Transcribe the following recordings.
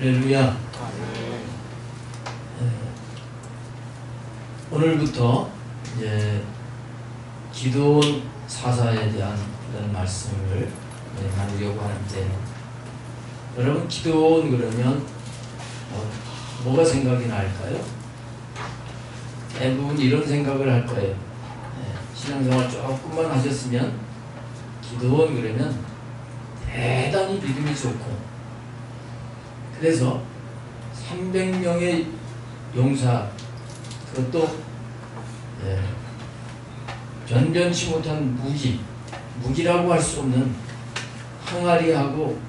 할렐루야. 오늘부터 이제 기도원 사사에 대한 그런 말씀을 나누려고 하는데, 여러분 기도원 그러면 뭐가 생각이 날까요? 대부분 이런 생각을 할 거예요. 신앙생활 조금만 하셨으면 기도원 그러면 대단히 믿음이 좋고, 그래서 300명의 용사, 그것도 변변치 못한 무기라고 할 수 없는 항아리하고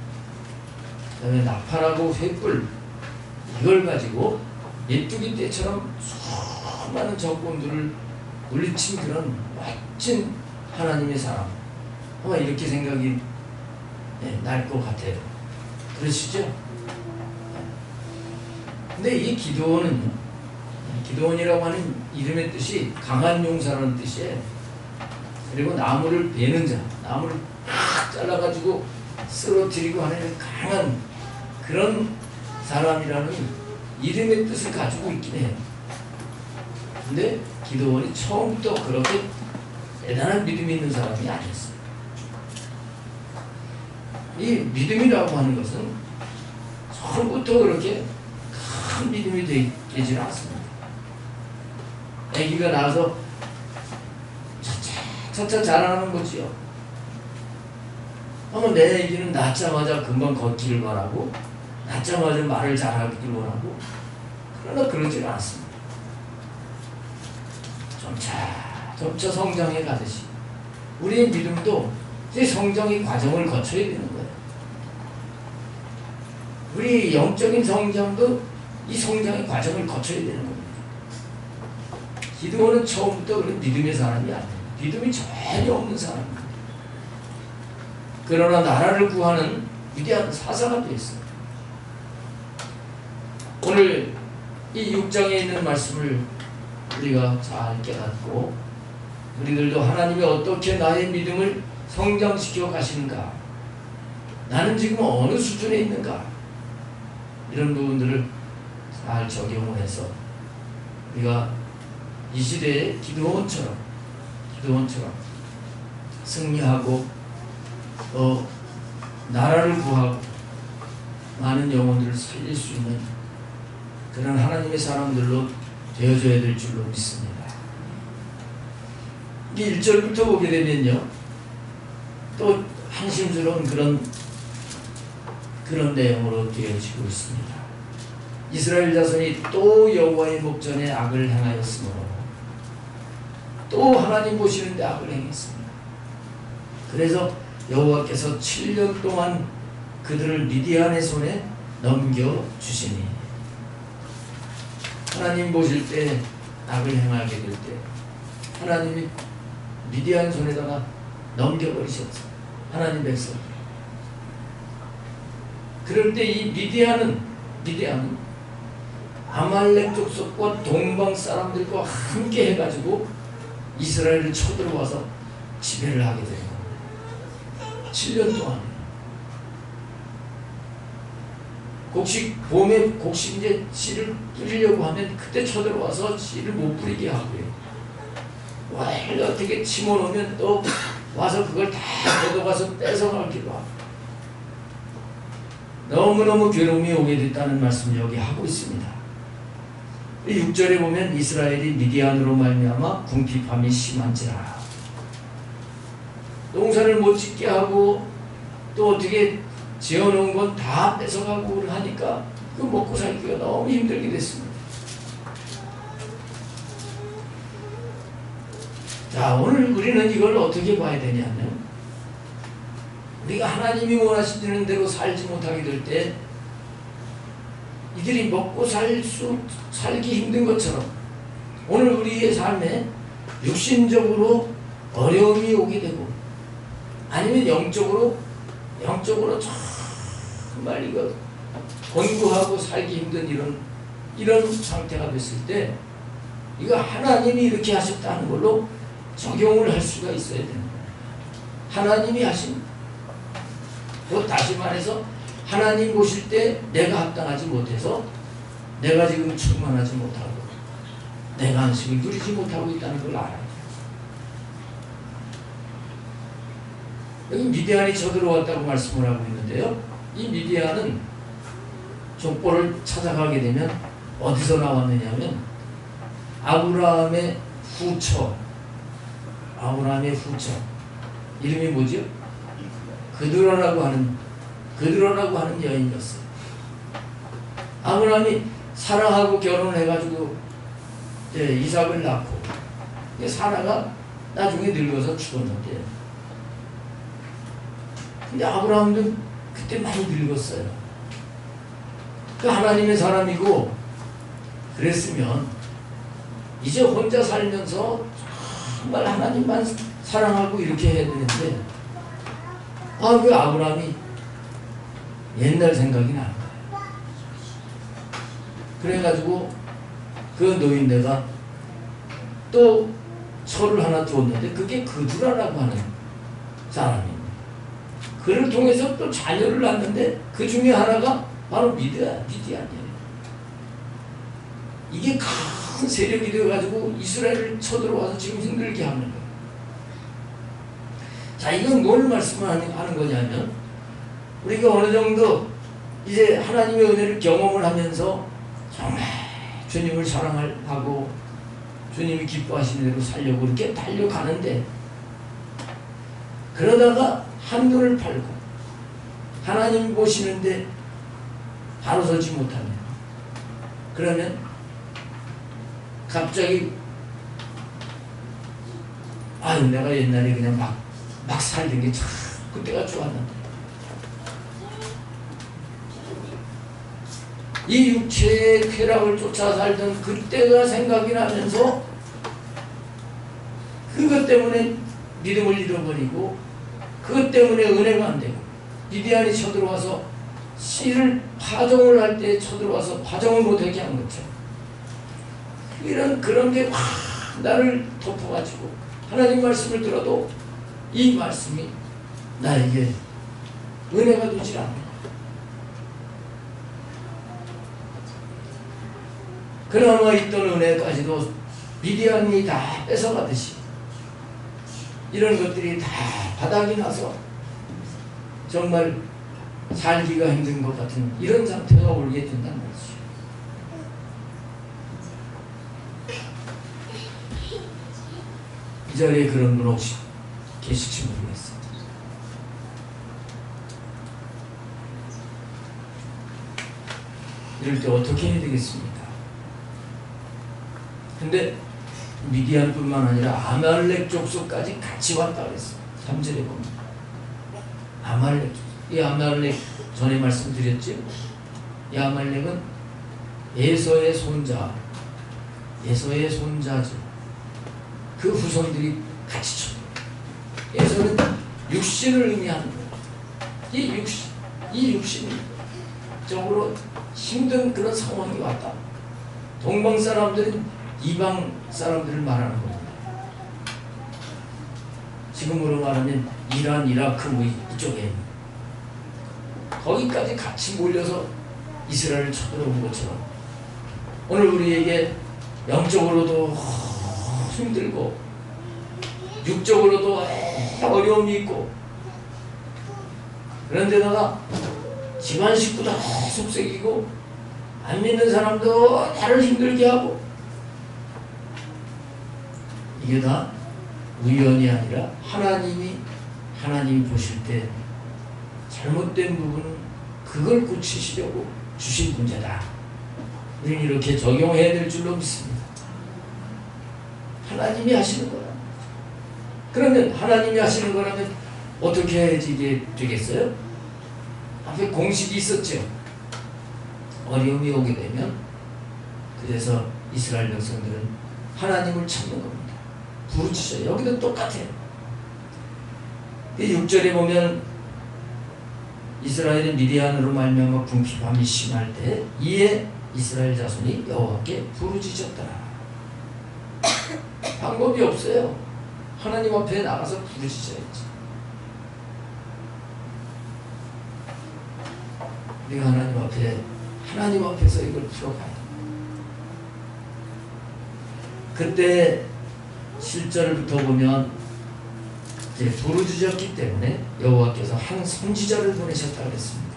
그다음에 나팔하고 횃불, 이걸 가지고 메뚜기 떼처럼 수많은 적군들을 물리친 그런 멋진 하나님의 사람, 아마 이렇게 생각이 날 것 같아요. 그러시죠? 근데 이 기도원은요, 기도원이라고 하는 이름의 뜻이 강한 용사라는 뜻이에요. 그리고 나무를 베는 자, 나무를 팍 잘라가지고 쓰러뜨리고 하는 강한 그런 사람이라는 이름의 뜻을 가지고 있긴 해요. 근데 기도원이 처음부터 그렇게 대단한 믿음이 있는 사람이 아니었어요. 이 믿음이라고 하는 것은 처음부터 그렇게 큰 믿음이 되지는 않습니다. 아기가 나서 차차 자라나는 거지요. 아마 내 아기는 낳자마자 금방 걷기를 원하고, 낳자마자 말을 잘하기를 원하고, 그러나 그러지는 않습니다. 점차 성장해 가듯이 우리의 믿음도 이제 성장의 과정을 거쳐야 되는 거예요. 우리 영적인 성장도 이 성장의 과정을 거쳐야 되는 겁니다. 기도원은 처음부터 그런 믿음의 사람이 아니에요. 믿음이 전혀 없는 사람입니다. 그러나 나라를 구하는 위대한 사사가 되었어요. 오늘 이 6장에 있는 말씀을 우리가 잘 깨닫고, 우리들도 하나님이 어떻게 나의 믿음을 성장시켜 가시는가, 나는 지금 어느 수준에 있는가, 이런 부분들을 잘 적용을 해서 우리가 이 시대의 기도원처럼 승리하고 또 나라를 구하고 많은 영혼들을 살릴 수 있는 그런 하나님의 사람들로 되어줘야 될 줄로 믿습니다. 이게 1절부터 보게 되면요, 또 한심스러운 그런 내용으로 되어지고 있습니다. 이스라엘 자손이 또 여호와의 목전에 악을 행하였으므로 또 하나님 보시는데 악을 행했습니다. 그래서 여호와께서 7년 동안 그들을 미디안의 손에 넘겨주시니, 하나님 보실 때 악을 행하게 될 때 하나님이 미디안 손에다가 넘겨버리셨어요, 하나님 백성. 그럴 때 이 미디안은 아말렉 족속과 동방 사람들과 함께 해가지고 이스라엘을 쳐들어와서 지배를 하게 되는 겁니다. 7년 동안. 봄에 곡식 이제 씨를 뿌리려고 하면 그때 쳐들어와서 씨를 못 뿌리게 하고요. 왜 어떻게 심어놓으면 또 와서 그걸 다 걷어가서 뺏어가기도 하고, 너무너무 괴로움이 오게 됐다는 말씀을 여기 하고 있습니다. 6절에 보면 이스라엘이 미디안으로 말미암아 궁핍함이 심한지라, 농사를 못 짓게 하고 또 어떻게 지어놓은 건 다 뺏어가고 하니까 그 먹고 살기가 너무 힘들게 됐습니다. 자, 오늘 우리는 이걸 어떻게 봐야 되냐면, 우리가 하나님이 원하시는 대로 살지 못하게 될 때 이들이 먹고 살기 힘든 것처럼 오늘 우리의 삶에 육신적으로 어려움이 오게 되고, 아니면 영적으로 정말 이거 권고하고 살기 힘든 이런 상태가 됐을 때, 이거 하나님이 이렇게 하셨다는 걸로 적용을 할 수가 있어야 되는 거예요. 하나님이 하신, 또 다시 말해서 하나님 보실 때 내가 합당하지 못해서 내가 지금 충만하지 못하고 내가 안식을 누리지 못하고 있다는 걸 알아요. 여기 미디안이 쳐들어왔다고 말씀을 하고 있는데요. 이 미디안은 족보를 찾아가게 되면 어디서 나왔느냐면 아브라함의 후처 이름이 뭐죠? 그드로라고 하는 여인이었어요. 아브라함이 사라하고 결혼을 해가지고 이삭을 낳고 사라가 나중에 늙어서 죽었는데 근데 아브라함도 그때 많이 늙었어요. 그 하나님의 사람이고 그랬으면 이제 혼자 살면서 정말 하나님만 사랑하고 이렇게 해야 되는데 그 아브라함이 옛날 생각이 나는 거예요. 그래가지고 그 노인네가 또 철을 하나 줬는데 그게 그두라라고 하는 사람입니다. 그를 통해서 또 자녀를 낳는데 그 중에 하나가 바로 미디안이에요. 이게 큰 세력이 되어가지고 이스라엘을 쳐들어와서 지금 힘들게 하는 거예요. 자, 이건 뭘 말씀하는 거냐면 우리가 어느 정도 이제 하나님의 은혜를 경험을 하면서 정말 주님을 사랑하고 주님이 기뻐하시는 대로 살려고 이렇게 달려가는데 그러다가 한눈을 팔고 하나님 보시는데 바로 서지 못하면 그러면 갑자기 내가 옛날에 그냥 막 살던 게 참 그때가 좋았는데 이 육체의 쾌락을 쫓아 살던 그때가 생각이 나면서 그것 때문에 믿음을 잃어버리고 그것 때문에 은혜가 안 되고 미디안이 쳐들어와서 씨를 파종을 할 때 쳐들어와서 파종을 못하게 한 거죠. 그런 게 확 나를 덮어가지고 하나님 말씀을 들어도 이 말씀이 나에게 은혜가 되지 않는 거예요. 그나마 있던 은혜까지도 미디안이 다 뺏어가듯이 이런 것들이 다 바닥이 나서 정말 살기가 힘든 것 같은 이런 상태가 오게 된다는 거죠. 이 자리에 그런 분 혹시 계실지 모르겠어요. 이럴 때 어떻게 해야 되겠습니까? 근데 미디안뿐만 아니라 아말렉 족속까지 같이 왔다 그랬어요. 3절에 보면 아말렉, 이 아말렉 전에 말씀드렸죠. 이 아말렉은 에서의 손자죠. 그 후손들이 같이 쳐. 에서는 육신을 의미하는 거예요. 이 육신적으로 힘든 그런 상황이 왔다. 동방 사람들은 이방 사람들을 말하는 겁니다. 지금으로 말하면 이란, 이라크 뭐 이쪽에 거기까지 같이 몰려서 이스라엘을 쳐들어온 것처럼 오늘 우리에게 영적으로도 힘들고 육적으로도 어려움이 있고 그런데다가 집안 식구도 속색이고 안 믿는 사람도 나를 힘들게 하고 이게 다 우연이 아니라 하나님이 보실 때 잘못된 부분은 그걸 고치시려고 주신 문제다. 우리는 이렇게 적용해야 될 줄로 믿습니다. 하나님이 하시는 거야. 그러면 하나님이 하시는 거라면 어떻게 해야지 이게 되겠어요? 앞에 공식이 있었죠. 어려움이 오게 되면 그래서 이스라엘 백성들은 하나님을 찾는 겁니다. 부르짖어요. 여기도 똑같아요. 6절에 보면 이스라엘의 미디안으로 말미암아 궁핍함이 심할 때 이에 이스라엘 자손이 여호와께 부르짖었더라. 방법이 없어요. 하나님 앞에 나가서 부르짖어야지. 우리가 하나님 앞에서 이걸 풀어가야 돼. 그때 7절부터 보면 이제 부르짖었기 때문에 여호와께서 한 선지자를 보내셨다 그랬습니다.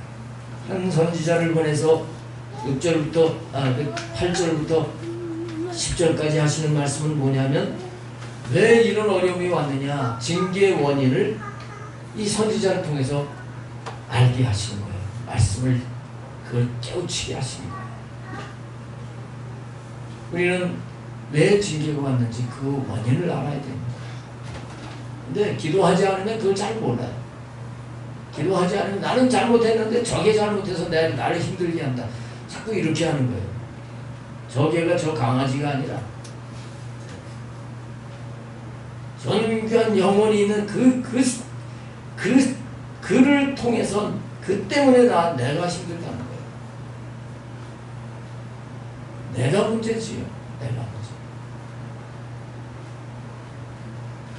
한 선지자를 보내서 8절부터 10절까지 하시는 말씀은 뭐냐면, 왜 이런 어려움이 왔느냐, 징계의 원인을 이 선지자를 통해서 알게 하시는 거예요. 말씀을 그걸 깨우치게 하시는 거예요. 우리는 왜 징계가 왔는지 그 원인을 알아야 됩니다. 근데 기도하지 않으면 그걸 잘 몰라요. 기도하지 않으면 나는 잘못했는데 저게 잘못해서 나를 힘들게 한다. 자꾸 이렇게 하는 거예요. 저게가 저 강아지가 아니라 존귀한 영혼이 있는 그를 통해서 그 때문에 내가 힘들다는 거예요. 내가 문제지요. 내가 문제.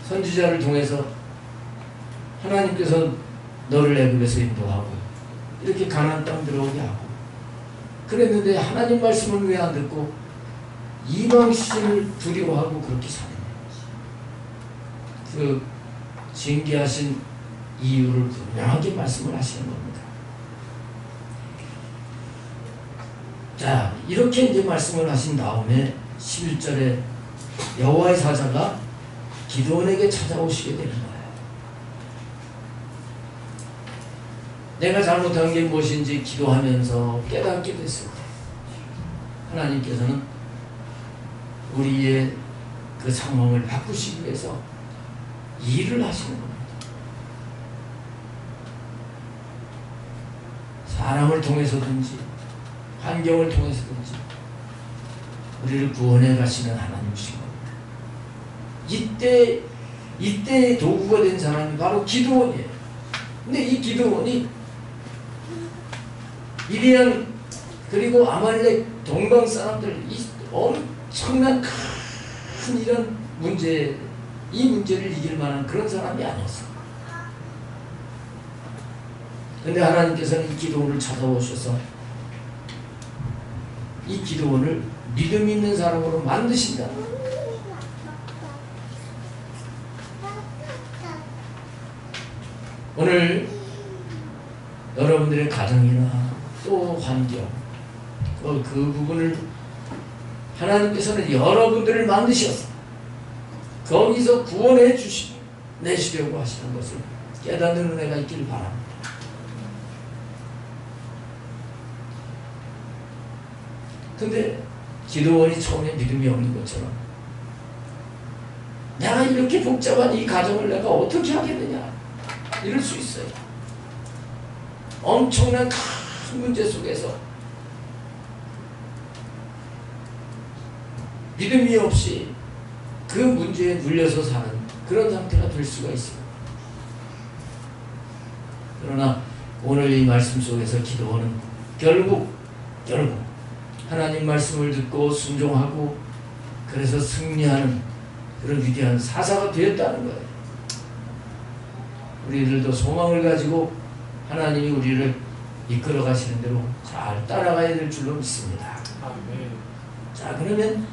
선지자를 통해서 하나님께서 너를 애굽에서 인도하고 이렇게 가나안 땅 들어오게 하고 그랬는데 하나님 말씀을 왜 안 듣고 이방신을 두려워하고 그렇게 사느냐. 그 징계하신 이유를 분명하게 말씀을 하시는 겁니다. 자, 이렇게 이제 말씀을 하신 다음에 11절에 여호와의 사자가 기드온에게 찾아오시게 되는 거예요. 내가 잘못한 게 무엇인지 기도하면서 깨닫게 됐을 때 하나님께서는 우리의 그 상황을 바꾸시기 위해서 일을 하시는 겁니다. 사람을 통해서든지 환경을 통해서든지 우리를 구원해 가시는 하나님이신 겁니다. 이때의 도구가 된 사람이 바로 기드온이에요. 근데 이 기드온이 미디안 그리고 아말렉 동방 사람들 이 엄청난 큰 이런 문제, 이 문제를 이길 만한 그런 사람이 아니었어. 근데 하나님께서는 이 기드온을 찾아오셔서 이 기드온을 믿음 있는 사람으로 만드신다. 오늘 여러분들의 가정이나 또 환경 그 부분을 하나님께서는 여러분들을 만드셔서 거기서 구원해 내시려고 하시는 것을 깨닫는 은혜가 있기를 바랍니다. 근데 기드온이 처음에 믿음이 없는 것처럼 내가 이렇게 복잡한 이 가정을 내가 어떻게 하겠느냐 이럴 수 있어요. 엄청난 큰 문제 속에서 믿음이 없이 그 문제에 눌려서 사는 그런 상태가 될 수가 있습니다. 그러나 오늘 이 말씀 속에서 기도하는 결국 하나님 말씀을 듣고 순종하고 그래서 승리하는 그런 위대한 사사가 되었다는 거예요. 우리들도 소망을 가지고 하나님이 우리를 이끌어 가시는 대로 잘 따라가야 될 줄로 믿습니다. 아멘. 자, 그러면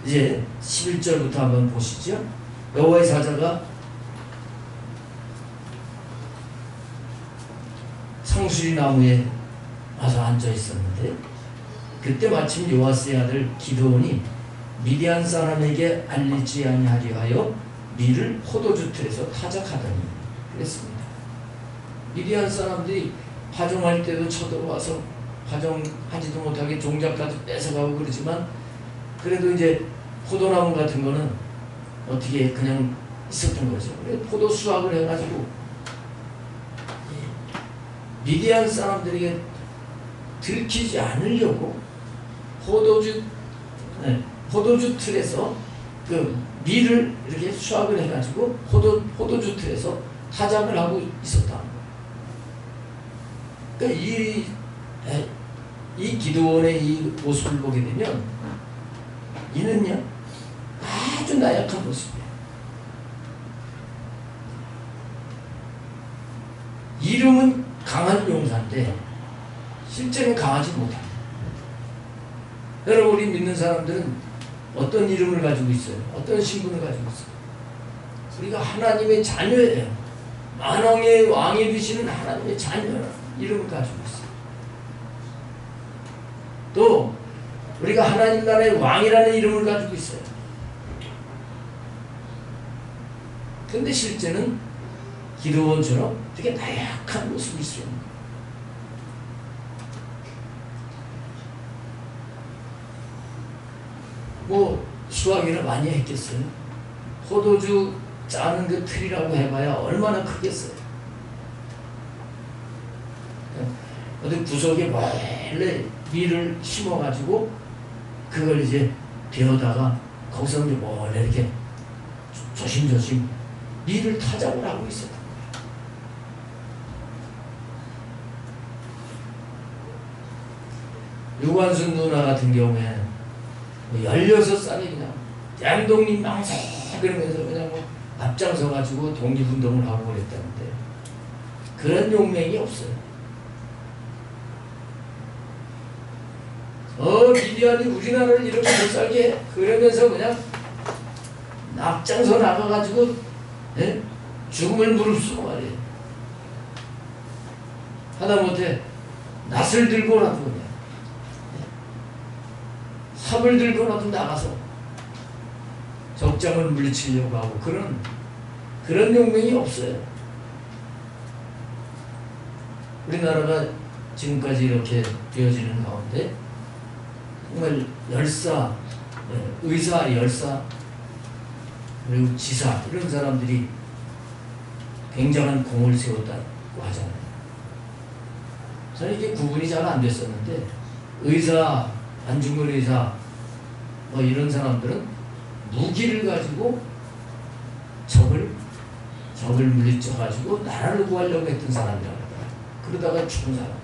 이제 11절부터 한번 보시죠. 여호와의 사자가 상수리 나무에 와서 앉아 있었는데 그때 마침 요아스의 아들 기드온이 미디안 사람에게 알리지 아니하려 하여 밀을 포도주 틀에서 타작하더니 그랬습니다. 미디안 사람들이 파종할 때도 쳐들어와서 파종하지도 못하게 종자까지 뺏어가고 그러지만 그래도 이제 포도나무 같은 거는 어떻게 그냥 있었던 거죠. 그래서 포도 수확을 해가지고 미디안 사람들에게 들키지 않으려고 포도주 틀에서 그 밀을 이렇게 수확을 해가지고 포도주 틀에서 타작을 하고 있었다. 그러니까 이 기드온의 이 모습을 보게 되면 이는요 아주 나약한 모습이에요. 이름은 강한 용사인데 실제는 강하지 못합니다. 여러분, 우리 믿는 사람들은 어떤 이름을 가지고 있어요? 어떤 신분을 가지고 있어요? 우리가 하나님의 자녀예요. 만왕의 왕이 되시는 하나님의 자녀 이름을 가지고 있어요. 또 우리가 하나님 나라의 왕이라는 이름을 가지고 있어요. 근데 실제는 기드온처럼 되게 나약한 모습이 있어요. 뭐 수학이나 많이 했겠어요? 포도주 짜는 그 틀이라고 해봐야 얼마나 크겠어요? 어디 구석에 원래 밀을 심어가지고 그걸 이제 베어다가 거기서 이제 원래 이렇게 조심조심 밀을 타작을 하고 있어요. 유관순 누나 같은 경우에 16살에 그냥 양동님 망세 그러면서 그냥 뭐 앞장서가지고 독립운동을 하고 그랬다는데 그런 용맹이 없어요. 미디안이 우리나라를 이렇게 못 살게 해. 그러면서 그냥 앞장서 나가가지고 예? 죽음을 무릅쓰고 말이에요. 하다못해 낫을 들고라도 그냥 삽을 들고라도 나가서 적장을 물리치려고 하고 그런 용맹이 없어요. 우리나라가 지금까지 이렇게 되어지는 가운데 정말 열사, 의사, 열사, 그리고 지사 이런 사람들이 굉장한 공을 세웠다고 하잖아요. 저는 이게 구분이 잘 안 됐었는데 의사, 안중근 의사 뭐 이런 사람들은 무기를 가지고 적을 물리쳐 가지고 나라를 구하려고 했던 사람이라고 하더라고요. 그러다가 죽은 사람들.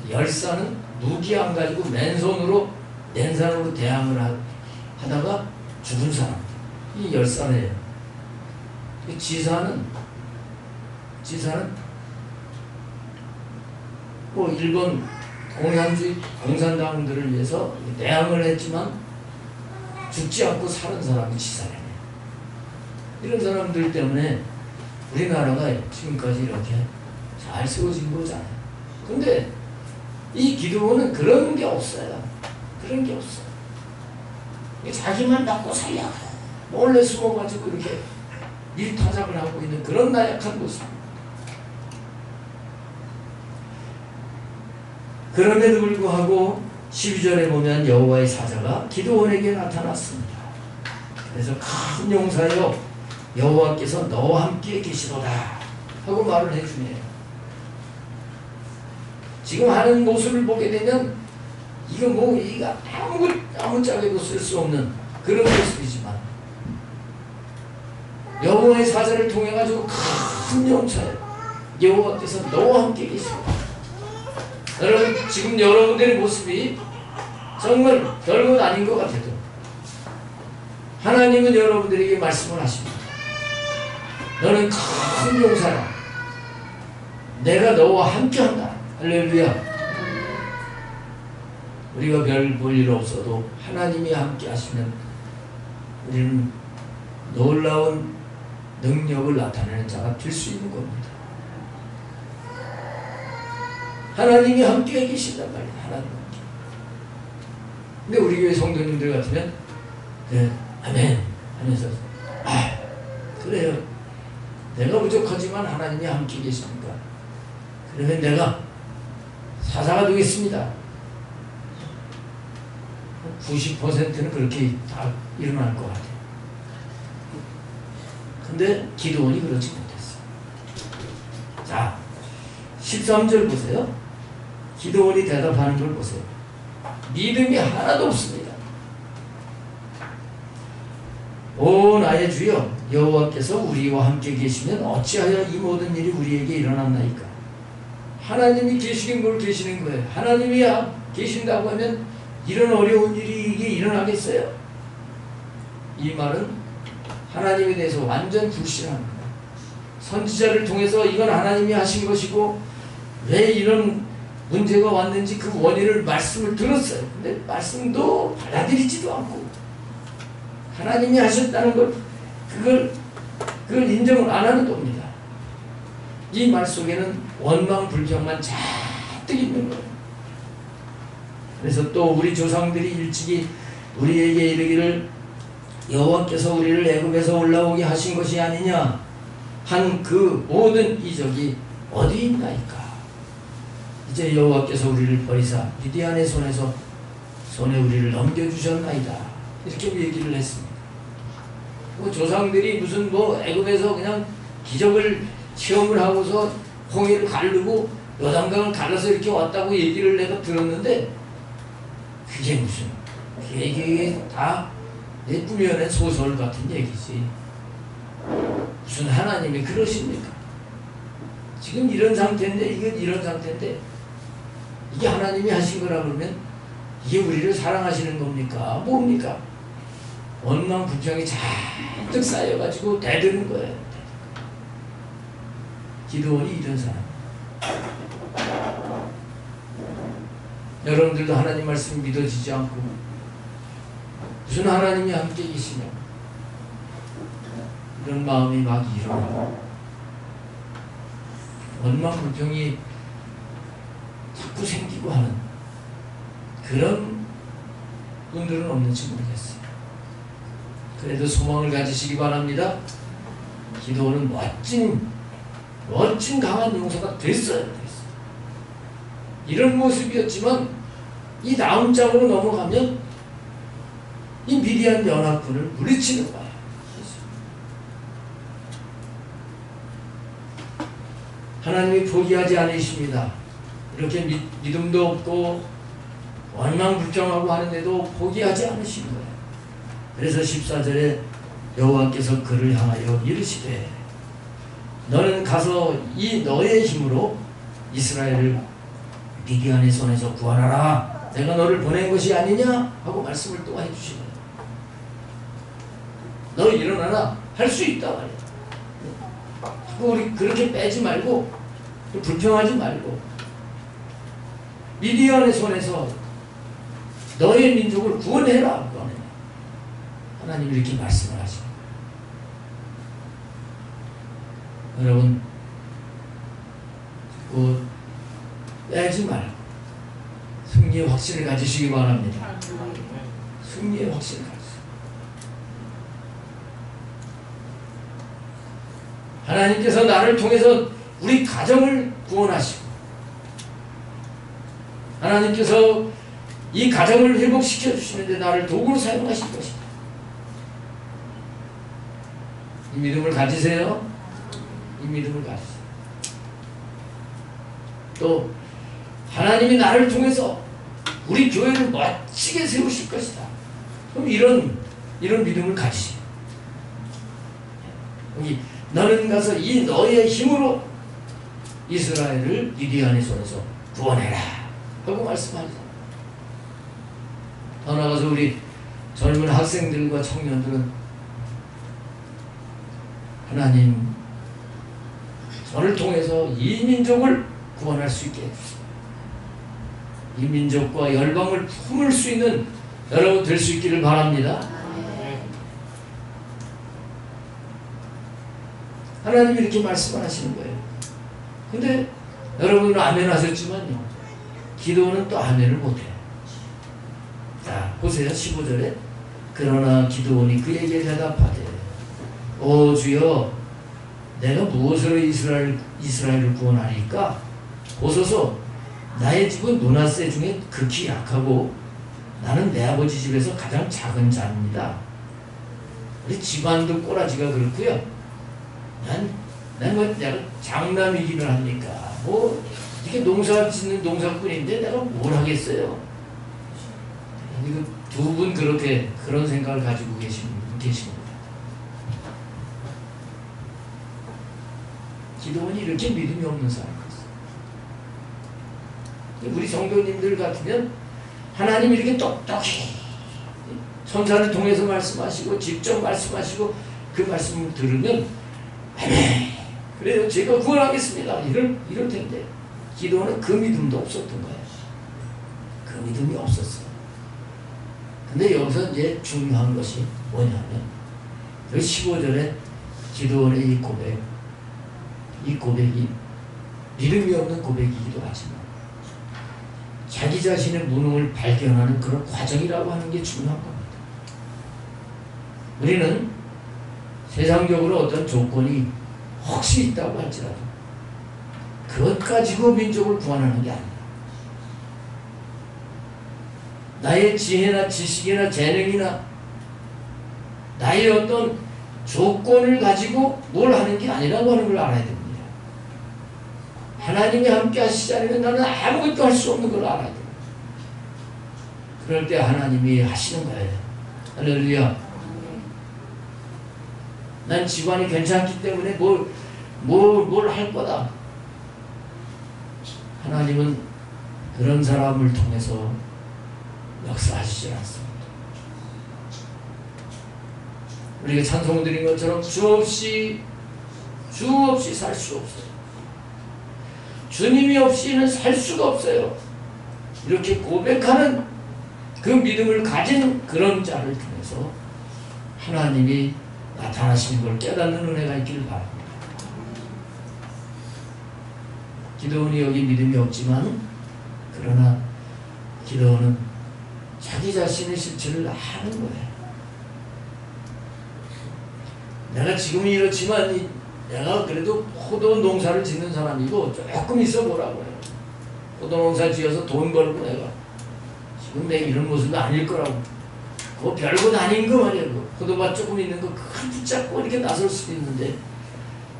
열사는 무기 안 가지고 맨손으로 대항을 하다가 죽은 사람. 이 열사네요. 지사는 뭐 일본 공산주의 공산당들을 위해서 대항을 했지만 죽지 않고 사는 사람이 지사네요. 이런 사람들 때문에 우리나라가 지금까지 이렇게 잘 세워진 거잖아요. 근데 이 기드온은 그런 게 없어요. 그런 게 없어요. 자기만 먹고 살려고 몰래 숨어가지고 이렇게 밀타작을 하고 있는 그런 나약한 모습. 그럼에도 불구하고 12절에 보면 여호와의 사자가 기드온에게 나타났습니다. 그래서 큰 용사여 여호와께서 너와 함께 계시도다 하고 말을 해주네요. 지금 하는 모습을 보게 되면 이거 뭐 이가 아무짝에도 쓸 수 없는 그런 모습이지만 여호와의 사자를 통해 가지고 큰 용사예요. 여호와께서 너와 함께 계시도다. 여러분 지금 여러분들의 모습이 정말 별것 아닌 것 같아도 하나님은 여러분들에게 말씀을 하십니다. 너는 큰 용사야. 내가 너와 함께한다. 할렐루야. 우리가 별 볼 일 없어도 하나님이 함께 하시면 우리는 놀라운 능력을 나타내는 자가 될 수 있는 겁니다. 하나님이 함께 계신단 말이에요. 하나님 함께. 근데 우리 교회 성도님들 같으면 네, 아멘 하면서 그래요. 내가 부족하지만 하나님이 함께 계십니까? 그러면 내가 사사가 되겠습니다. 90%는 그렇게 다 일어날 것 같아요. 근데 기드온이 그렇지 못했어요. 자, 13절 보세요. 기드온이 대답하는 걸 보세요. 믿음이 하나도 없습니다. 오 나의 주여 여호와께서 우리와 함께 계시면 어찌하여 이 모든 일이 우리에게 일어났나이까. 하나님이 계시는 걸 계시는 거예요. 하나님이 계신다고 하면 이런 어려운 일이 이게 일어나겠어요? 이 말은 하나님에 대해서 완전 불신하는 거예요. 선지자를 통해서 이건 하나님이 하신 것이고 왜 이런 문제가 왔는지 그 원인을 말씀을 들었어요. 근데 말씀도 받아들이지도 않고 하나님이 하셨다는 걸 그걸 인정을 안 하는 겁니다. 이 말 속에는 원망 불평만 잔뜩 있는 거예요. 그래서 또 우리 조상들이 일찍이 우리에게 이르기를 여호와께서 우리를 애굽에서 올라오게 하신 것이 아니냐 한 그 모든 이적이 어디 있나이까. 이제 여호와께서 우리를 버리사 미디안의 손에 우리를 넘겨주셨나이다. 이렇게 얘기를 했습니다. 조상들이 무슨 애굽에서 그냥 기적을 체험을 하고서 홍해를 가르고 요단강을 갈라서 이렇게 왔다고 얘기를 내가 들었는데 그게 무슨 그게 다 내 꾸며낸 소설 같은 얘기지. 무슨 하나님이 그러십니까? 지금 이런 상태인데 이건 이런 상태인데 이게 하나님이 하신 거라 그러면 이게 우리를 사랑하시는 겁니까? 뭡니까? 원망 불평이 잔뜩 쌓여가지고 대드는 거예요. 기드온이 이런 사람. 여러분들도 하나님 말씀 믿어지지 않고 무슨 하나님이 함께 계시냐 이런 마음이 막 일어나고 원망 불평이 자꾸 생기고 하는 그런 분들은 없는지 모르겠어요. 그래도 소망을 가지시기 바랍니다. 기도는 멋진 강한 용사가 됐어요. 이런 모습이었지만 이 다음 장으로 넘어가면 이 미디안 연합군을 물리치는 거예요. 하나님이 포기하지 않으십니다. 이렇게 믿음도 없고 원망불평하고 하는데도 포기하지 않으신 거예요. 그래서 14절에 여호와께서 그를 향하여 이르시되 너는 가서 이 너의 힘으로 이스라엘을 미디안의 손에서 구원하라. 내가 너를 보낸 것이 아니냐 하고 말씀을 또 해주시는 거예요. 너 일어나라. 할 수 있다 말이야. 우리 그렇게 빼지 말고 불평하지 말고 미디안의 손에서 너의 민족을 구원해라. 하나님이 이렇게 말씀을 하십니다. 여러분 빼지 말고 승리의 확신을 가지시기 바랍니다. 승리의 확신을 가지세요. 하나님께서 나를 통해서 우리 가정을 구원하시고 하나님께서 이 가정을 회복시켜 주시는데 나를 도구로 사용하실 것입니다. 이 믿음을 가지세요. 이 믿음을 가지세요. 또 하나님이 나를 통해서 우리 교회를 멋지게 세우실 것이다. 그럼 이런 믿음을 가지세요. 여기 너는 가서 이 너의 힘으로 이스라엘을 미디안의 손에서 구원해라 하고 말씀하죠. 더 나아가서 우리 젊은 학생들과 청년들은 하나님 저를 통해서 이 민족을 구원할 수 있게 해주세요. 이 민족과 열방을 품을 수 있는 여러분 될 수 있기를 바랍니다. 하나님이 이렇게 말씀을 하시는 거예요. 근데 여러분은 아멘 하셨지만요. 기도는 또 아멘을 못해요. 자, 보세요. 15절에 그러나 기도원이 그에게 대답하되 오 주여 내가 무엇으로 이스라엘을 구원하리까? 보소서 나의 집은 므낫세 중에 극히 약하고 나는 내 아버지 집에서 가장 작은 자입니다. 우리 집안도 꼬라지가 그렇고요. 내가 장남이기는 합니까? 이게 농사 짓는 농사꾼인데 내가 뭘 하겠어요? 두 분 그런 생각을 가지고 계십니다. 기도원이 이렇게 믿음이 없는 사람이었어요. 우리 성도님들 같으면 하나님이 이렇게 똑똑히 천사를 통해서 말씀하시고 직접 말씀하시고 그 말씀을 들으면 아멘. 그래요. 제가 구원하겠습니다. 이럴 텐데 기도는 그 믿음도 없었던 거예요. 그 믿음이 없었어요. 근데 여기서 이제 중요한 것이 뭐냐면 그 15절에 기도원의 이 고백이 믿음이 없는 고백이기도 하지만 자기 자신의 무능을 발견하는 그런 과정이라고 하는 게 중요한 겁니다. 우리는 세상적으로 어떤 조건이 혹시 있다고 할지라도 그것 가지고 민족을 구원하는 게 아니다. 나의 지혜나 지식이나 재능이나 나의 어떤 조건을 가지고 뭘 하는 게 아니라고 하는 걸 알아야 됩니다. 하나님이 함께 하시지 않으면 나는 아무것도 할 수 없는 걸 알아야 됩니다. 그럴 때 하나님이 하시는 거예요. 할렐루야. 난 집안이 괜찮기 때문에 뭘 할 거다. 하나님은 그런 사람을 통해서 역사하시지 않습니다. 우리가 찬송 드린 것처럼 주 없이 살 수 없어요. 주님이 없이는 살 수가 없어요. 이렇게 고백하는 그 믿음을 가진 그런 자를 통해서 하나님이 나타나시는 걸 깨닫는 은혜가 있기를 바랍니다. 기도원이 여기 믿음이 없지만 그러나 기도원은 자기 자신의 실체를 아는 거예요. 내가 지금은 이렇지만 내가 그래도 포도 농사를 짓는 사람이고 조금 있어 보라고 해요. 포도 농사 지어서 돈 벌고 내가 지금 내 이런 모습이 아닐 거라고. 그거 별것 아닌 거 말이야. 포도밭 조금 있는 거 큰 붙잡고 이렇게 나설 수도 있는데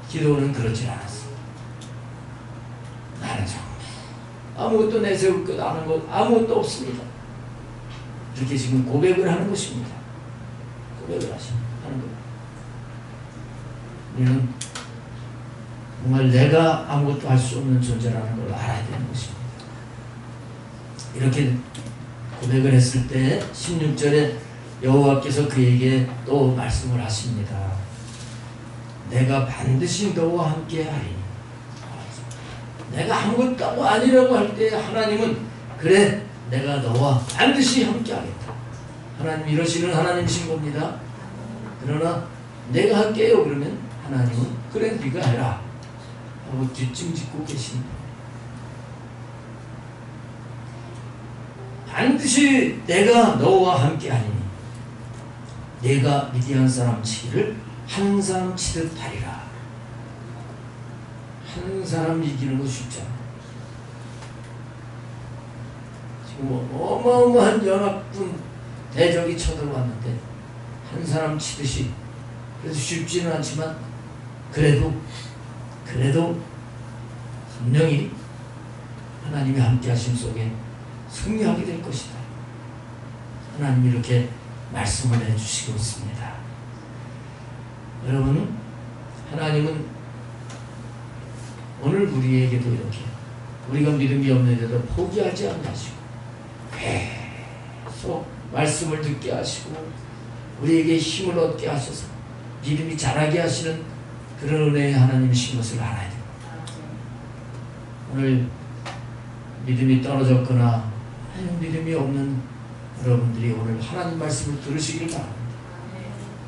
기도는 그렇지 않았어. 나는 정말 아무것도 내세울 것 아는 것 아무것도 없습니다. 이렇게 지금 고백을 하는 것입니다. 고백을 하는 겁니다. 우리는 정말 내가 아무것도 할 수 없는 존재라는 걸 알아야 되는 것입니다. 이렇게 고백을 했을 때 16절에 여호와께서 그에게 또 말씀을 하십니다. 내가 반드시 너와 함께 하리니. 내가 아무것도 아니라고 할 때 하나님은 그래 내가 너와 반드시 함께 하겠다. 하나님 이러시는 하나님이신 겁니다. 그러나 내가 할게요 그러면 하나님은 그래 네가 해라 하고 뒷짐짓고 계십니다. 반드시 내가 너와 함께 하리니 내가 미디안 사람 치기를 한 사람 치듯 하리라. 한 사람 이기는 거 쉽지 않아. 지금 어마어마한 연합군 대적이 쳐들어왔는데 한 사람 치듯이 그래서 쉽지는 않지만 그래도 분명히 하나님이 함께 하심 속에 승리하게 될 것이다. 하나님이 이렇게 말씀을 해주시고 있습니다. 여러분 하나님은 오늘 우리에게도 이렇게 우리가 믿음이 없는데도 포기하지 않으시고 계속 말씀을 듣게 하시고 우리에게 힘을 얻게 하셔서 믿음이 자라게 하시는 그런 은혜의 하나님이신 것을 알아야 됩니다. 오늘 믿음이 떨어졌거나 믿음이 없는 여러분들이 오늘 하나님 말씀을 들으시길 바랍니다.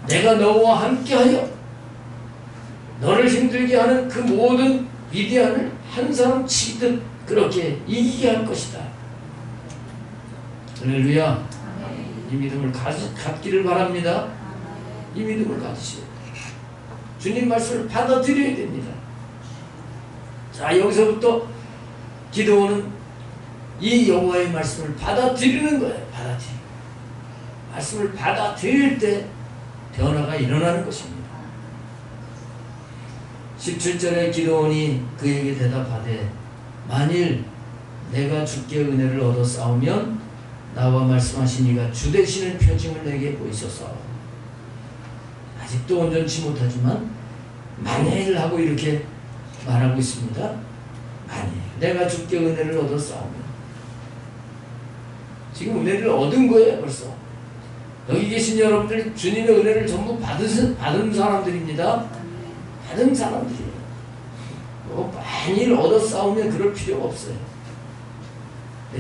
내가 너와 함께하여 너를 힘들게 하는 그 모든 미디안을 한 사람 치듯 그렇게 이기게 할 것이다. 할렐루야. 이 믿음을 갖기를 바랍니다. 이 믿음을 가지시오. 주님 말씀을 받아들여야 됩니다. 자 여기서부터 기도는 이 여호와의 말씀을 받아들이는 거예요. 말씀을 받아들일 때 변화가 일어나는 것입니다. 17절에 기도원이 그에게 대답하되 만일 내가 주께 은혜를 얻어 싸우면 나와 말씀하신 이가 주 되시는 표징을 내게 보이소서. 아직도 온전치 못하지만 만일 하고 이렇게 말하고 있습니다. 만일 내가 주께 은혜를 얻어 싸우면 지금 은혜를 얻은 거예요. 벌써 여기 계신 여러분들 주님의 은혜를 전부 받은 사람들입니다. 받은 사람들이에요. 많이 얻어 싸우면 그럴 필요가 없어요.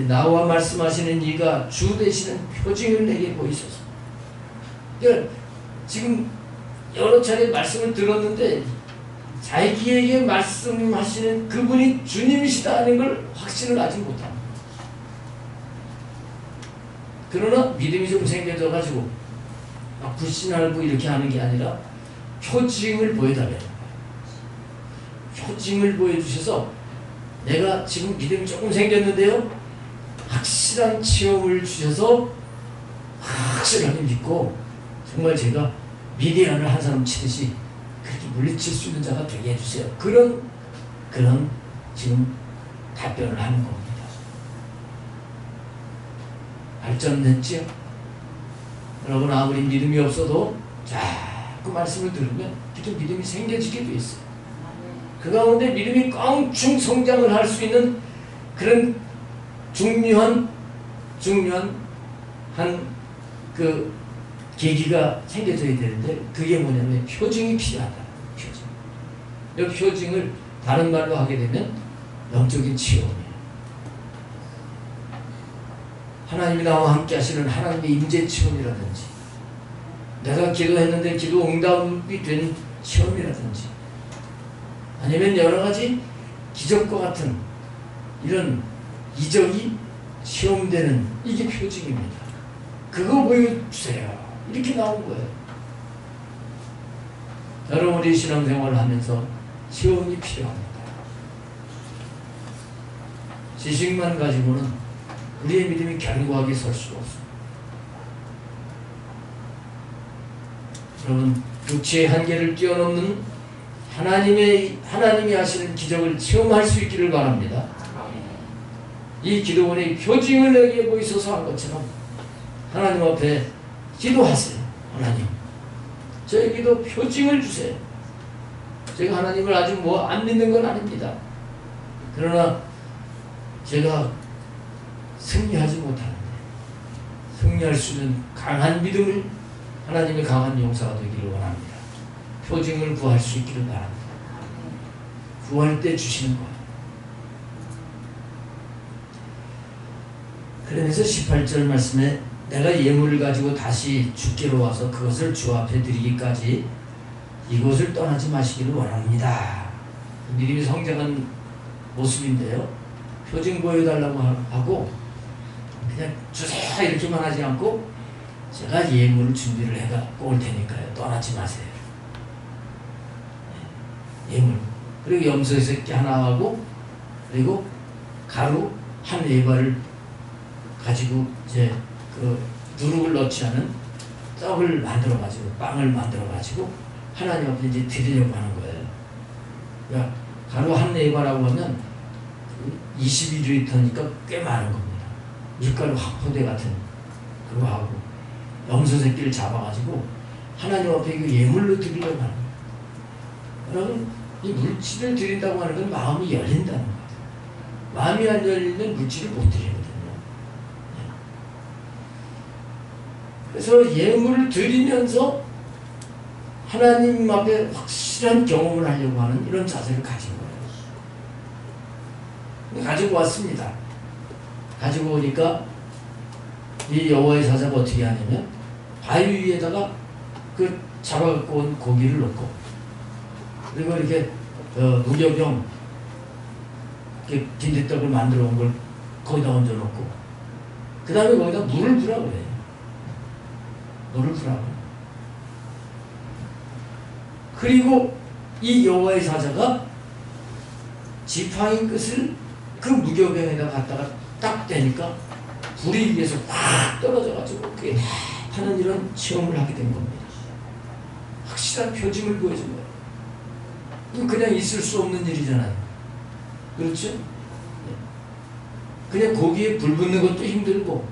나와 말씀하시는 이가 주 되시는 표징을 내게 보이소서. 그러니까 지금 여러 차례 말씀을 들었는데 자기에게 말씀하시는 그분이 주님이시다 하는 걸 확신을 아직 못합니다. 그러나 믿음이 좀 생겨져 가지고 막 불신하고 이렇게 하는 게 아니라 표징을 보여달라는 거예요. 표징을 보여주셔서 내가 지금 믿음이 조금 생겼는데요, 확실한 체험을 주셔서 확실하게 믿고 정말 제가 미디안을 한 사람 치듯이 그렇게 물리칠 수 있는 자가 되게 해주세요. 그런 지금 답변을 하는 겁니다. 발전됐지요? 여러분 아무리 믿음이 없어도 자꾸 말씀을 들으면 이렇게 믿음이 생겨지게 돼 있어요. 그 가운데 믿음이 껑충 성장을 할 수 있는 그런 중요한 그 계기가 생겨져야 되는데 그게 뭐냐면 표징이 필요하다. 표징. 이 표징을 다른 말로 하게 되면 영적인 체험이에요. 하나님이 나와 함께 하시는 하나님의 임재 체험이라든지, 내가 기도했는데 기도 응답이 된 체험이라든지, 아니면 여러 가지 기적과 같은 이런 이적이 체험되는 이게 표징입니다. 그거 보여주세요. 이렇게 나온 거예요. 여러분이 신앙생활을 하면서 체험이 필요합니다. 지식만 가지고는 우리의 믿음이 견고하게 설 수가 없습니다. 여러분, 육체의 한계를 뛰어넘는 하나님이 하시는 기적을 체험할 수 있기를 바랍니다. 이 기도원의 표징을 내게 보이소서 한 것처럼 하나님 앞에 기도하세요. 하나님, 저에게도 표징을 주세요. 제가 하나님을 아직 안 믿는 건 아닙니다. 그러나 제가 승리하지 못하는데 승리할 수 있는 강한 믿음을, 하나님의 강한 용사가 되기를 원합니다. 표징을 구할 수 있기를 바랍니다. 구할 때 주시는 거예요. 그러면서 18절 말씀에 내가 예물을 가지고 다시 주께로 와서 그것을 주 앞에 드리기까지 이곳을 떠나지 마시기를 원합니다. 믿음이 성장한 모습인데요, 표징 보여달라고 하고 그냥 주세요 이렇게만 하지 않고 제가 예물을 준비를 해갖고 올 테니까요, 떠나지 마세요. 예물, 그리고 염소 새끼 하나 하고 그리고 가루 한 에바를 가지고 이제 그 누룩을 넣지 않은 떡을 만들어 가지고, 빵을 만들어 가지고 하나님 앞에 이제 드리려고 하는 거예요. 그러니까 가루 한 에바라고 하면 21리터니까 꽤 많은 겁니다. 밀가루 확포대 같은 그거 하고 염소 새끼를 잡아가지고 하나님 앞에 이거 예물로 드리려고 하는 거예요. 여러분, 이 물질을 드린다고 하는 건 마음이 열린다는 거예요. 마음이 안 열리면 물질을 못 드리거든요. 그래서 예물을 드리면서 하나님 앞에 확실한 경험을 하려고 하는 이런 자세를 가진 거예요. 가지고 왔습니다. 가지고 오니까 이 여호와의 사자가 어떻게 하냐면 바위 위에다가 그 잡아갖고 온 고기를 넣고, 그리고 이렇게 무교병 빈대떡을 만들어 온 걸 거기다 얹어 놓고, 그 다음에 거기다 물을 부라고 그래요. 물을 부라고. 그리고 이 여호와의 사자가 지팡이 끝을 그 무교병에다 갖다가 딱 대니까 불이 위에서 확 떨어져가지고 그게 하는 이런 체험을 하게 된 겁니다. 확실한 표징을 보여준 거예요. 이거 그냥 있을 수 없는 일이잖아요. 그렇죠? 그냥 고기에 불 붙는 것도 힘들고,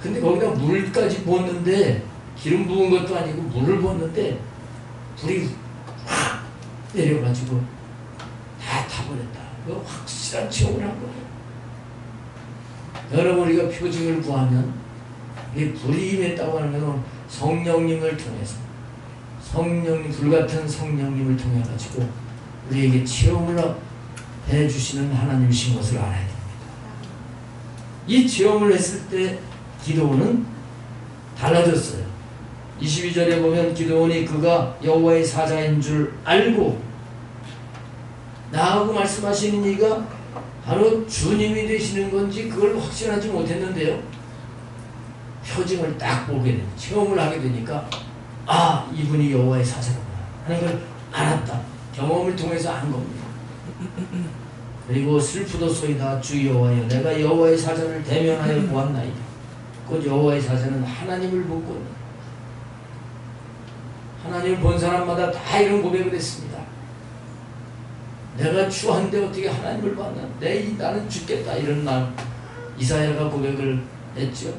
근데 거기다 물까지 부었는데, 기름 부은 것도 아니고 물을 부었는데 불이 확 내려가지고 다 타버렸다. 그 확실한 체험을 한 거예요. 여러분, 우리가 표징을 구하면 이 불이 임했다고 하는 것은 성령님을 통해서, 성령님, 불같은 성령님을 통해 가지고 우리에게 체험을 해주시는 하나님이신 것을 알아야 됩니다. 이 체험을 했을 때 기도원은 달라졌어요. 22절에 보면 기도원이 그가 여호와의 사자인 줄 알고 나하고 말씀하시는 이가 바로 주님이 되시는 건지 그걸 확신하지 못했는데요. 표징을 딱 보게 되고 체험을 하게 되니까 아, 이분이 여호와의 사자구나 하는 걸 알았다. 경험을 통해서 안 겁니다. 그리고 슬프도소이다 주 여호와여 내가 여호와의 사자를 대면하여 보았나이다. 곧 여호와의 사자는 하나님을 보고 하나님을 본 사람마다 다 이런 고백을 했습니다. 내가 추한데 어떻게 하나님을 봤나? 나는 죽겠다. 이런 날 이사야가 고백을 했죠.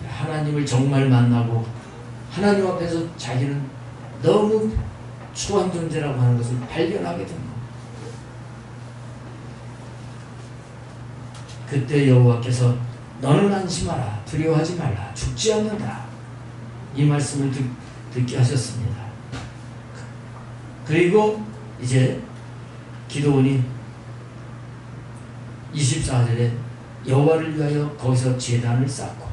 하나님을 정말 만나고 하나님 앞에서 자기는 너무 추한 존재라고 하는 것을 발견하게 된 겁니다. 그때 여호와께서 너는 안심하라 두려워하지 말라 죽지 않는다 이 말씀을 듣게 하셨습니다. 그리고 이제 기도원이 24절에 여호와를 위하여 거기서 제단을 쌓고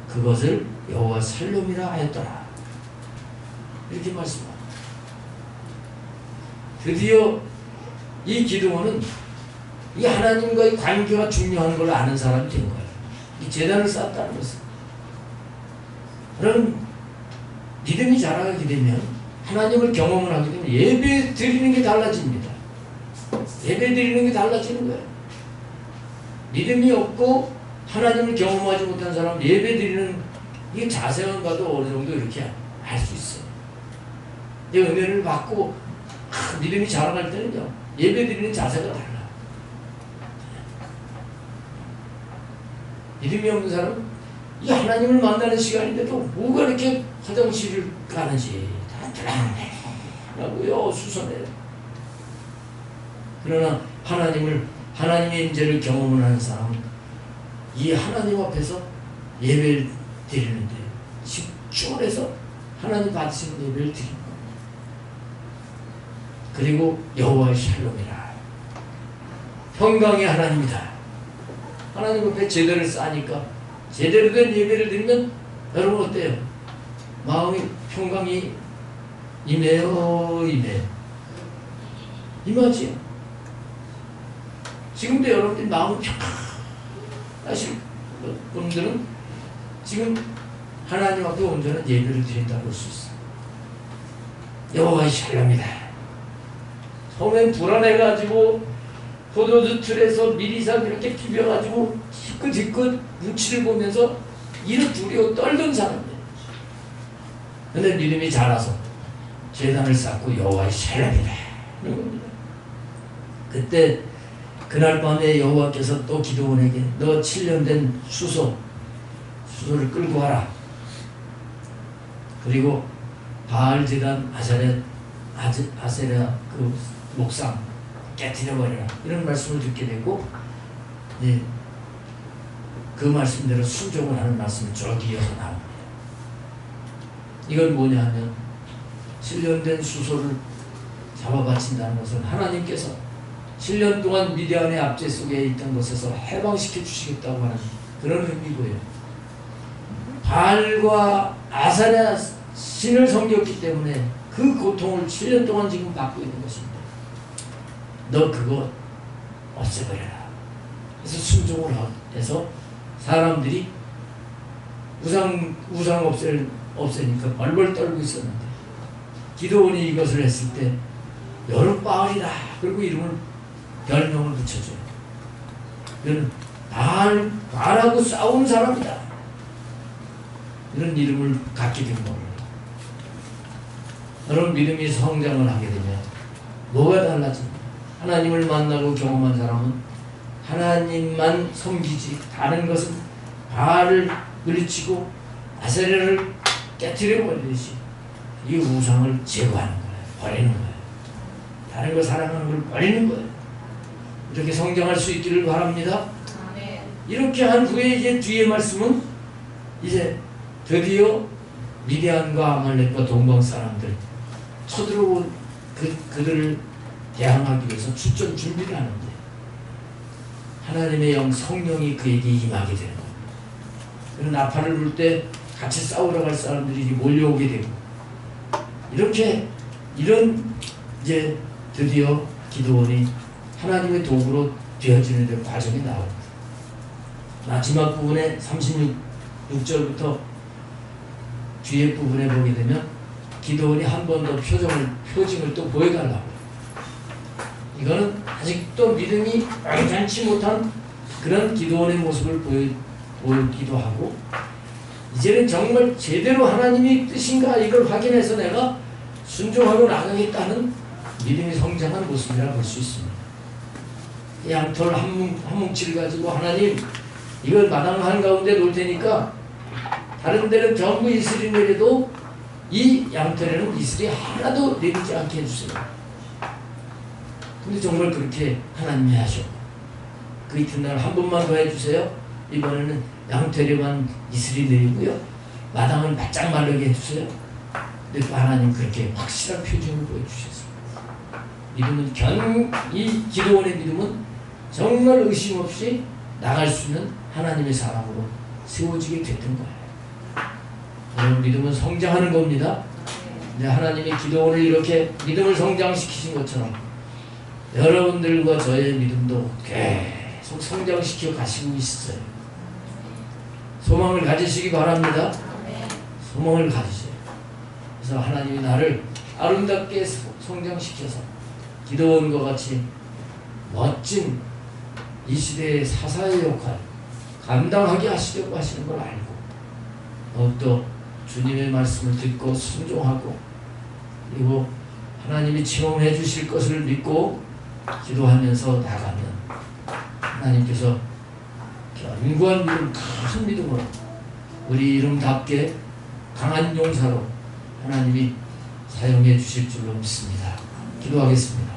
그것을 여호와 살롬이라 하였더라 이렇게 말씀합니다. 드디어 이 기도원은 이 하나님과의 관계가 중요한 걸 아는 사람이 된 거예요. 이 제단을 쌓았다는 것은. 그럼 믿음이 자라게 되면 하나님을 경험을 하게 되면 예배 드리는 게 달라집니다. 예배 드리는 게 달라지는 거예요. 믿음이 없고 하나님을 경험하지 못한 사람 예배 드리는 이 자세만 봐도 어느 정도 이렇게 알 수 있어요. 내 은혜를 받고 믿음이 자라갈 때는요 예배 드리는 자세가 달라. 믿음이 없는 사람은 이 하나님을 만나는 시간인데도 뭐가 이렇게 화장실을 가는지 다 불안해라고요 수선해요. 그러나 하나님의 임재를 경험을 하는 사람은 이 하나님 앞에서 예배를 드리는데 집중을 해서 하나님 받으시는 예배를 드리는 겁니다. 그리고 여호와의 샬롬이라 평강의 하나님이다. 하나님 앞에 제대를 쌓으니까 제대로 된 예배를 드리면 여러분 어때요? 마음이 평강이 임해요 임하지요. 지금도 여러분들이 마음이 평강하신 분들은 지금 하나님 앞에 온전한 예배를 드린다고 볼 수 있어요. 여호와의 샬롬이다. 처음엔 불안해가지고 포도주 틀에서 미리상 이렇게 비벼가지고 지긋지긋 눈치를 보면서 이를 두려워 떨던 사람이에요. 근데 믿음이 자라서 제단을 쌓고 여호와의 샬롬이다 하는 겁니다. 그때 그날 밤에 여호와께서 또 기도원에게 너 7년 된 수소를 끌고 와라. 그리고 바알 제단 아세라 그 목상 깨트려버려라 이런 말씀을 듣게 되고 그 말씀대로 순종을 하는 말씀이 쭉 이어서 나옵니다. 이건 뭐냐 하면 7년 된 수소를 잡아 바친다는 것은 하나님께서 7년 동안 미디안의 압제 속에 있던 것에서 해방시켜 주시겠다고 하는 그런 의미고요. 바알과 아사랴 신을 섬겼기 때문에 그 고통을 7년 동안 지금 받고 있는 것입니다. 너 그거 없애버려라. 그래서 순종을 해서 사람들이 우상 없애니까 벌벌 떨고 있었는데 기도원이 이것을 했을 때 여룻바알이다. 그리고 별명을 붙여줘요. 이건 바알하고 싸운 사람이다. 이런 이름을 갖게 된 겁니다. 여러분 믿음이 성장을 하게 되면 뭐가 달라집니까? 하나님을 만나고 경험한 사람은 하나님만 섬기지 다른 것은 바알을 물리치고 아세라를 깨트려 버리듯이 이 우상을 제거하는 거예요. 버리는 거예요. 다른 거 사랑하는 걸 버리는 거예요. 이렇게 성장할 수 있기를 바랍니다. 이렇게 한 후에 이제 뒤에 말씀은 이제 드디어 미디안과 아말렉과 동방 사람들 쳐들어온 그들을 대항하기 위해서 출전 준비를 하는데 하나님의 영 성령이 그에게 임하게 되는 겁니다. 그런 나팔을 불 때 같이 싸우러 갈 사람들이 몰려오게 되고 이런 이제 드디어 기드온이 하나님의 도구로 되어지는 과정이 나옵니다. 마지막 부분에 36절부터 뒤에 부분에 보게 되면 기드온이 한 번 더 표징을 또 보여달라고. 이거는 아직도 믿음이 완전치 못한 그런 기드온의 모습을 보이기도 하고, 이제는 정말 제대로 하나님이 뜻인가 이걸 확인해서 내가 순종하고 나가겠다는 믿음이 성장한 모습이라 볼 수 있습니다. 양털 한 뭉치를 가지고 하나님 이걸 마당 한가운데 놓을 테니까 다른 데는 전부 이슬이 내려도 이 양털에는 이슬이 하나도 내리지 않게 해주세요. 근데 정말 그렇게 하나님이 하셨고, 그 이튿날 한 번만 더 해주세요. 이번에는 양털에만 이슬이 내리고요, 마당은 바짝 마르게 해주세요. 근데 또 하나님 그렇게 확실한 표징을 보여주셨습니다. 믿음은 이 기드온의 믿음은 정말 의심 없이 나갈 수 있는 하나님의 사람으로 세워지게 됐던 거예요. 여러분, 믿음은 성장하는 겁니다. 근데 하나님이 기드온을 이렇게 믿음을 성장시키신 것처럼 여러분들과 저의 믿음도 계속 성장시켜 가시고 있어요. 소망을 가지시기 바랍니다. 소망을 가지세요. 그래서 하나님이 나를 아름답게 성장시켜서 기드온과 같이 멋진 이 시대의 사사의 역할 감당하게 하시려고 하시는 걸 알고, 또 주님의 말씀을 듣고 순종하고, 그리고 하나님이 채용해 주실 것을 믿고 기도하면서 나가면 하나님께서 견고한 믿음, 큰 믿음으로 우리 이름답게 강한 용사로 하나님이 사용해 주실 줄로 믿습니다. 기도하겠습니다.